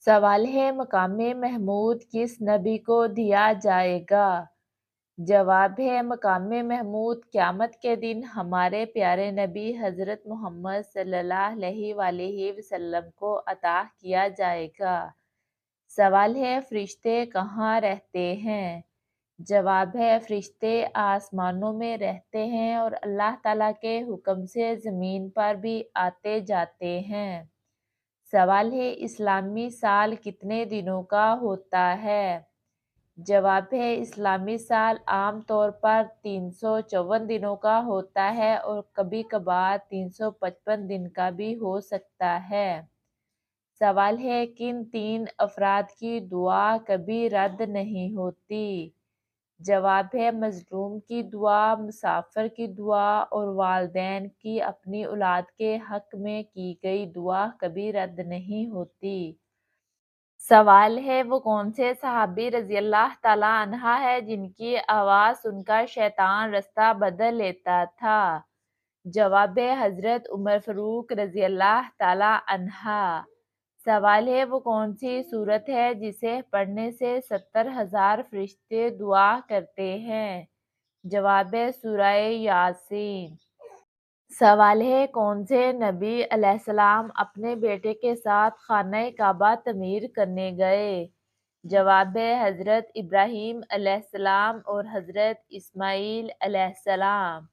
سوال ہے مقام محمود کس نبی کو دیا جائے گا؟ جواب ہے مقام محمود قیامت کے دن ہمارے پیارے نبی حضرت محمد صلی اللہ علیہ وآلہ وسلم کو عطا کیا جائے گا۔ سوال ہے فرشتے کہاں رہتے ہیں؟ جواب ہے فرشتے آسمانوں میں رہتے ہیں اور اللہ تعالیٰ کے حکم سے زمین پر بھی آتے جاتے ہیں۔ سوال ہے اسلامی سال کتنے دنوں کا ہوتا ہے؟ جواب ہے اسلامی سال عام طور پر 354 دنوں کا ہوتا ہے اور کبھی کبھار 355 دن کا بھی ہو سکتا ہے۔ سوال ہے کن 3 افراد کی دعا کبھی رد نہیں ہوتی؟ جواب ہے مظلوم کی دعا، مسافر کی دعا اور والدین کی اپنی اولاد کے حق میں کی گئی دعا کبھی رد نہیں ہوتی۔ سوال ہے وہ کون سے صحابی رضی اللہ تعالیٰ عنہ ہے جن کی آواز سن کر شیطان رستہ بدل لیتا تھا؟ جواب ہے حضرت عمر فاروق رضی اللہ تعالیٰ عنہ۔ سوال ہے وہ کون سی سورت ہے جسے پڑھنے سے 70,000 فرشتے دعا کرتے ہیں؟ جواب ہے سورہ یاسین۔ سوال ہے کون سے نبی علیہ السلام اپنے بیٹے کے ساتھ خانہ کعبہ تعمیر کرنے گئے؟ جواب ہے حضرت ابراہیم علیہ السلام اور حضرت اسماعیل علیہ السلام۔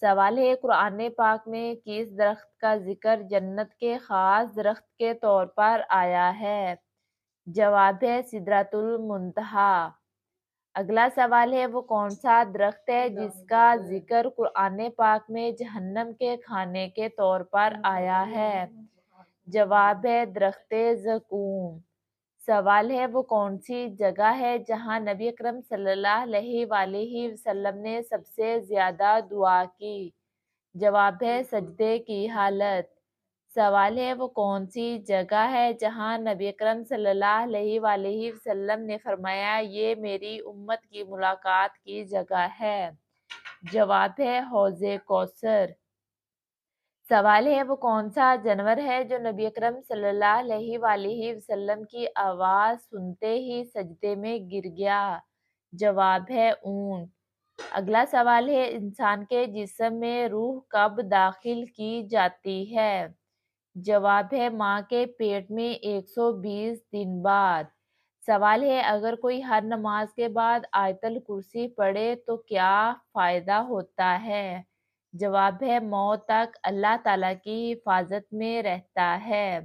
سوال ہے قرآن پاک میں کس درخت کا ذکر جنت کے خاص درخت کے طور پر آیا ہے؟ جواب ہے سدرۃ المنتہا۔ اگلا سوال ہے وہ کون سا درخت ہے جس کا ذکر قرآن پاک میں جہنم کے کھانے کے طور پر آیا ہے؟ جواب ہے درخت زقوم۔ سوال ہے وہ کون سی جگہ ہے جہاں نبی اکرم صلی اللہ علیہ وآلہ وسلم نے سب سے زیادہ دعا کی؟ جواب ہے سجدے کی حالت۔ سوال ہے وہ کون سی جگہ ہے جہاں نبی اکرم صلی اللہ علیہ وآلہ وسلم نے فرمایا یہ میری امت کی ملاقات کی جگہ ہے؟ جواب ہے حوض کوثر۔ سوال ہے وہ کون سا جانور ہے جو نبی اکرم صلی اللہ علیہ وآلہ وسلم کی آواز سنتے ہی سجدے میں گر گیا؟ جواب ہے اونٹ۔ اگلا سوال ہے انسان کے جسم میں روح کب داخل کی جاتی ہے؟ جواب ہے ماں کے پیٹ میں 120 دن بعد۔ سوال ہے اگر کوئی ہر نماز کے بعد آیت الکرسی پڑھے تو کیا فائدہ ہوتا ہے؟ جواب ہے موت تک اللہ تعالیٰ کی حفاظت میں رہتا ہے۔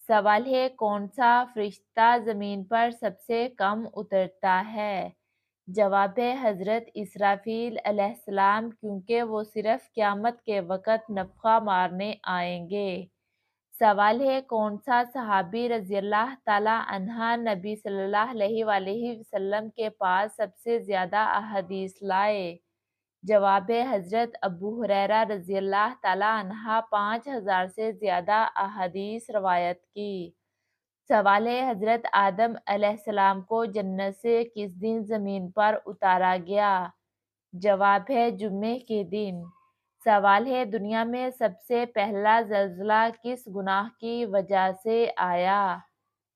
سوال ہے کون سا فرشتہ زمین پر سب سے کم اترتا ہے؟ جواب ہے حضرت اسرافیل علیہ السلام کیونکہ وہ صرف قیامت کے وقت نفخہ مارنے آئیں گے۔ سوال ہے کون سا صحابی رضی اللہ تعالیٰ عنہ نبی صلی اللہ علیہ وآلہ وسلم کے پاس سب سے زیادہ احادیث لائے؟ جواب ہے حضرت ابو ہریرہ رضی اللہ تعالیٰ عنہ 5,000 سے زیادہ احادیث روایت کی۔ سوال ہے حضرت آدم علیہ السلام کو جنت سے کس دن زمین پر اتارا گیا؟ جواب ہے جمعے کے دن۔ سوال ہے دنیا میں سب سے پہلا زلزلہ کس گناہ کی وجہ سے آیا؟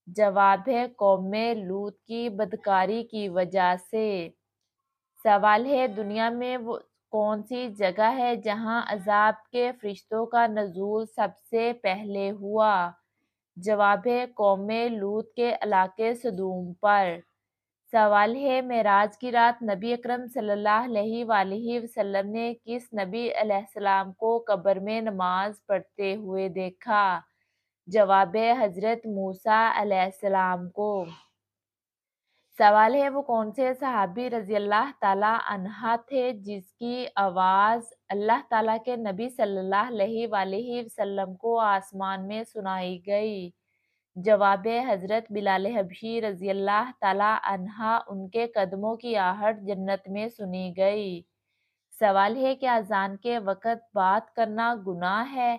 جواب ہے قوم لوط کی بدکاری کی وجہ سے۔ سوال ہے دنیا میں وہ کون سی جگہ ہے جہاں عذاب کے فرشتوں کا نزول سب سے پہلے ہوا؟ جواب ہے قوم لوط کے علاقے سدوم پر۔ سوال ہے معراج کی رات نبی اکرم صلی اللہ علیہ وآلہ وسلم نے کس نبی علیہ السلام کو قبر میں نماز پڑھتے ہوئے دیکھا؟ جواب ہے حضرت موسیٰ علیہ السلام کو۔ سوال ہے وہ کون سے صحابی رضی اللہ تعالیٰ عنہ تھے جس کی آواز اللہ تعالیٰ کے نبی صلی اللہ علیہ وآلہ وسلم کو آسمان میں سنائی گئی؟ جواب ہے حضرت بلال حبشی رضی اللہ تعالیٰ عنہ، ان کے قدموں کی آہٹ جنت میں سنی گئی۔ سوال ہے کہ اذان کے وقت بات کرنا گناہ ہے؟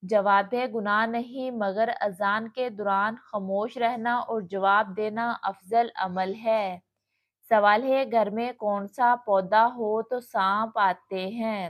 جواب ہے گناہ نہیں مگر اذان کے دوران خاموش رہنا اور جواب دینا افضل عمل ہے۔ سوال ہے گھر میں کون سا پودا ہو تو سانپ آتے ہیں؟